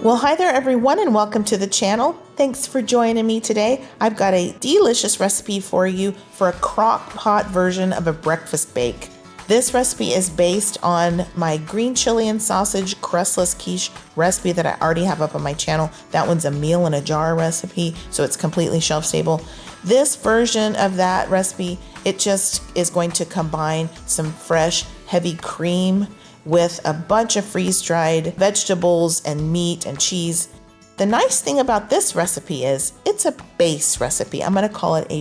Well, hi there everyone and welcome to the channel. Thanks for joining me today. I've got a delicious recipe for you for a crock pot version of a breakfast bake. This recipe is based on my green chili and sausage crustless quiche recipe that I already have up on my channel. That one's a meal in a jar recipe, so it's completely shelf stable. This version of that recipe, it just is going to combine some fresh, heavy cream with a bunch of freeze-dried vegetables and meat and cheese. The nice thing about this recipe is it's a base recipe. I'm going to call it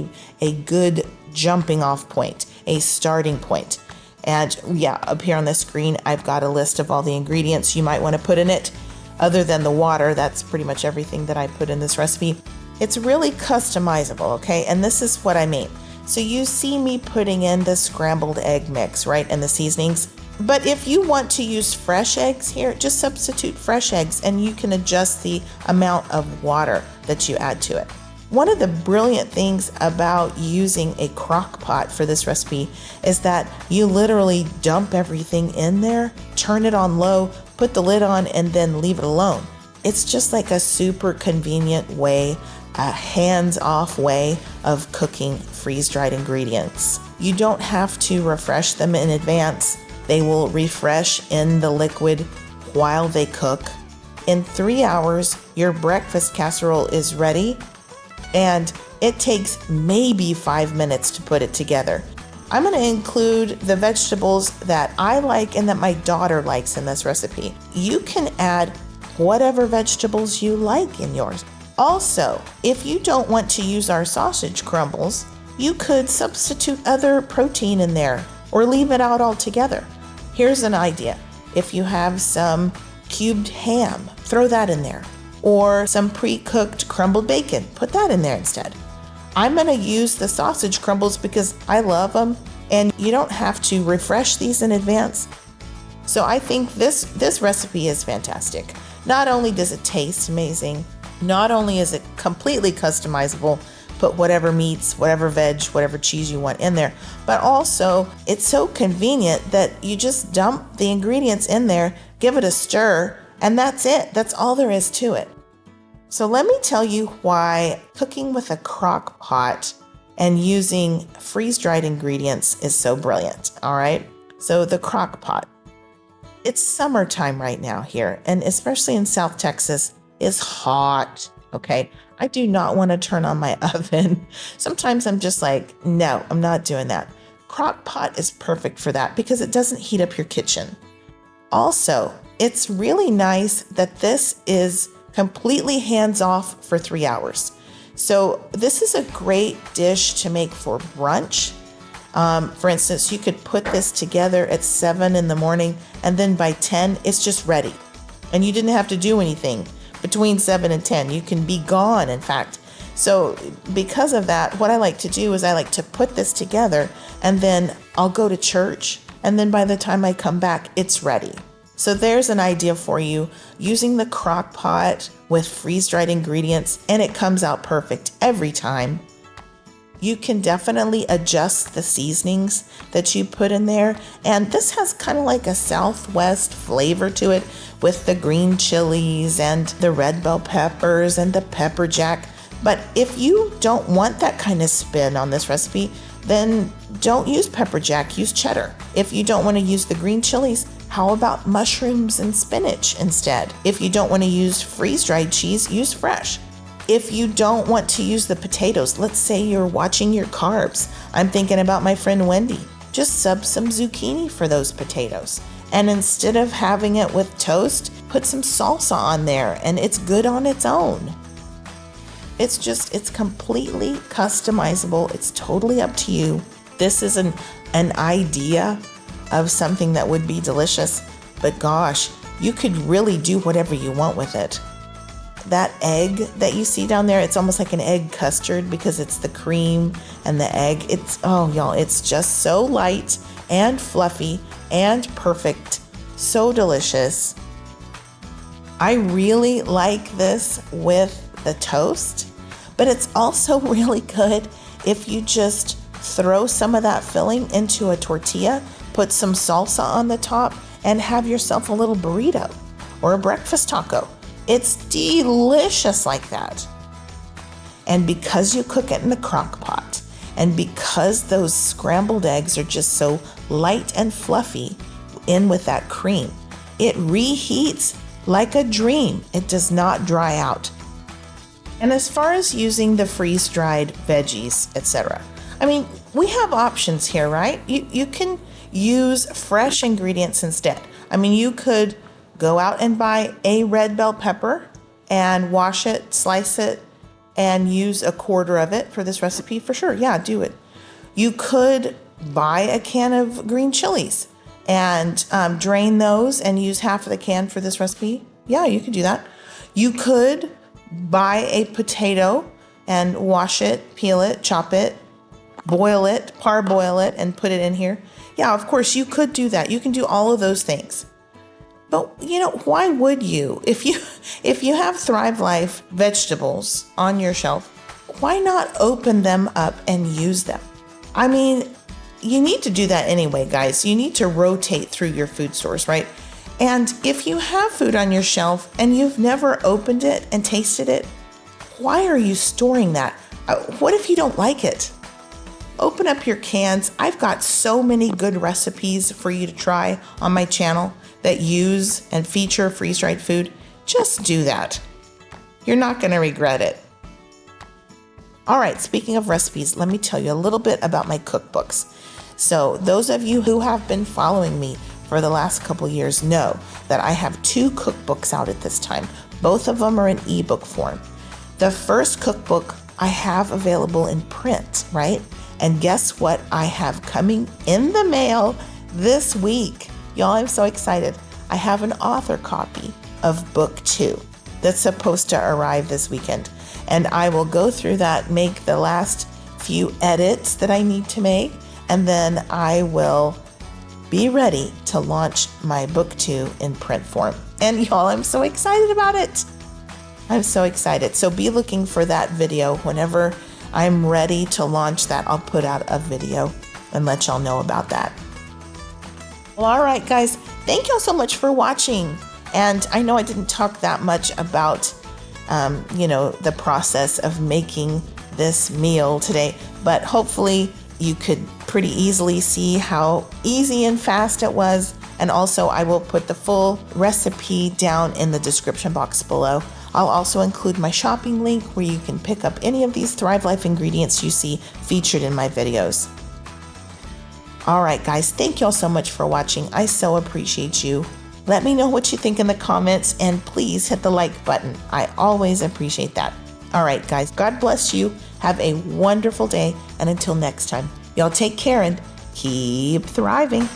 a good jumping off point, a starting point. And yeah, up here on the screen, I've got a list of all the ingredients you might want to put in it. Other than the water, that's pretty much everything that I put in this recipe. It's really customizable, okay? And this is what I mean. So you see me putting in the scrambled egg mix, right? And the seasonings. But if you want to use fresh eggs here, just substitute fresh eggs and you can adjust the amount of water that you add to it. One of the brilliant things about using a crock pot for this recipe is that you literally dump everything in there, turn it on low, put the lid on, and then leave it alone. It's just like a super convenient way, a hands-off way of cooking freeze-dried ingredients. You don't have to refresh them in advance. They will refresh in the liquid while they cook. In 3 hours, your breakfast casserole is ready, and it takes maybe 5 minutes to put it together. I'm going to include the vegetables that I like and that my daughter likes in this recipe. You can add whatever vegetables you like in yours. Also, if you don't want to use our sausage crumbles, you could substitute other protein in there or leave it out altogether. Here's an idea. If you have some cubed ham, throw that in there. Or some pre-cooked crumbled bacon, put that in there instead. I'm going to use the sausage crumbles because I love them and you don't have to refresh these in advance. So I think this recipe is fantastic. Not only does it taste amazing, not only is it completely customizable, put whatever meats, whatever veg, whatever cheese you want in there, but also it's so convenient that you just dump the ingredients in there, give it a stir, and that's it. That's all there is to it. So let me tell you why cooking with a crock pot and using freeze-dried ingredients is so brilliant, all right? So the crock pot. It's summertime right now here, and especially in South Texas, it's hot, okay? I do not want to turn on my oven. Sometimes I'm just like, no, I'm not doing that. Crock pot is perfect for that because it doesn't heat up your kitchen. Also, it's really nice that this is completely hands-off for 3 hours. So this is a great dish to make for brunch. For instance, you could put this together at 7 in the morning and then by 10, it's just ready. And you didn't have to do anything between 7 and 10. You can be gone, in fact. So because of that, what I like to do is I like to put this together and then I'll go to church. And then by the time I come back, it's ready. So there's an idea for you using the crock pot with freeze-dried ingredients, and it comes out perfect every time. You can definitely adjust the seasonings that you put in there. And this has kind of like a Southwest flavor to it with the green chilies and the red bell peppers and the pepper jack. But if you don't want that kind of spin on this recipe, then don't use pepper jack, use cheddar. If you don't want to use the green chilies, how about mushrooms and spinach instead? If you don't want to use freeze-dried cheese, use fresh. If you don't want to use the potatoes, let's say you're watching your carbs. I'm thinking about my friend Wendy. Just sub some zucchini for those potatoes. And instead of having it with toast, put some salsa on there and it's good on its own. It's completely customizable. It's totally up to you. This is an idea of something that would be delicious, but gosh, you could really do whatever you want with it. That egg that you see down there, it's almost like an egg custard because it's the cream and the egg. It's just so light and fluffy and perfect. So delicious. I really like this with the toast, but it's also really good if you just throw some of that filling into a tortilla, put some salsa on the top, and have yourself a little burrito or a breakfast taco. It's delicious like that. And because you cook it in the crock pot, and because those scrambled eggs are just so light and fluffy in with that cream, it reheats like a dream. It does not dry out. And as far as using the freeze-dried veggies, etc., I mean, we have options here, right? You can use fresh ingredients instead. I mean, you could go out and buy a red bell pepper and wash it, slice it, and use a quarter of it for this recipe for sure. Yeah, do it. You could buy a can of green chilies and drain those and use half of the can for this recipe. Yeah, you could do that. You could buy a potato and wash it, peel it, chop it, boil it, parboil it, and put it in here. Yeah, of course, you could do that. You can do all of those things. But, you know, why would you? If you have Thrive Life vegetables on your shelf, why not open them up and use them? I mean, you need to do that anyway, guys. You need to rotate through your food stores, right? And if you have food on your shelf and you've never opened it and tasted it, why are you storing that? What if you don't like it? Open up your cans. I've got so many good recipes for you to try on my channel that use and feature freeze-dried food. Just do that. You're not going to regret it. All right, speaking of recipes, let me tell you a little bit about my cookbooks. So those of you who have been following me for the last couple years know that I have 2 cookbooks out at this time. Both of them are in ebook form. The first cookbook I have available in print, right? And guess what I have coming in the mail this week? Y'all, I'm so excited. I have an author copy of book 2 that's supposed to arrive this weekend. And I will go through that, make the last few edits that I need to make, and then I will be ready to launch my book 2 in print form. And y'all, I'm so excited about it. I'm so excited. So be looking for that video. Whenever I'm ready to launch that, I'll put out a video and let y'all know about that. Well, all right, guys, thank y'all so much for watching. And I know I didn't talk that much about, the process of making this meal today, but hopefully you could pretty easily see how easy and fast it was. And also I will put the full recipe down in the description box below. I'll also include my shopping link where you can pick up any of these Thrive Life ingredients you see featured in my videos. All right, guys, thank y'all so much for watching. I so appreciate you. Let me know what you think in the comments, and please hit the like button. I always appreciate that. All right, guys, God bless you. Have a wonderful day, and until next time, y'all take care and keep thriving.